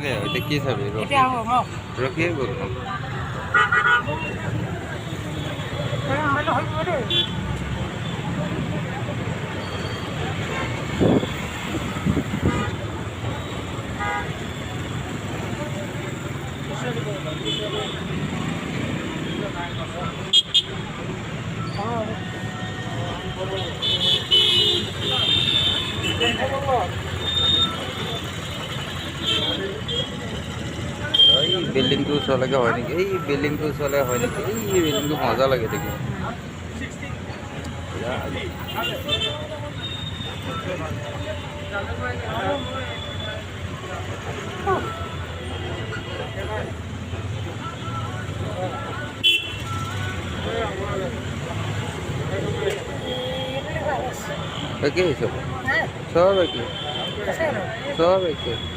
রে ওইটা কি চাবি এটা আমার মা রকি বলবো মানে হইব রে এই বিল্ডিংটো চলাকে হয় নেকি এই বিল্ডিংটো চলে হয় নেকি এই বিল্ডিংটো মজা লাগে দেখি একে সব সব একে সব একে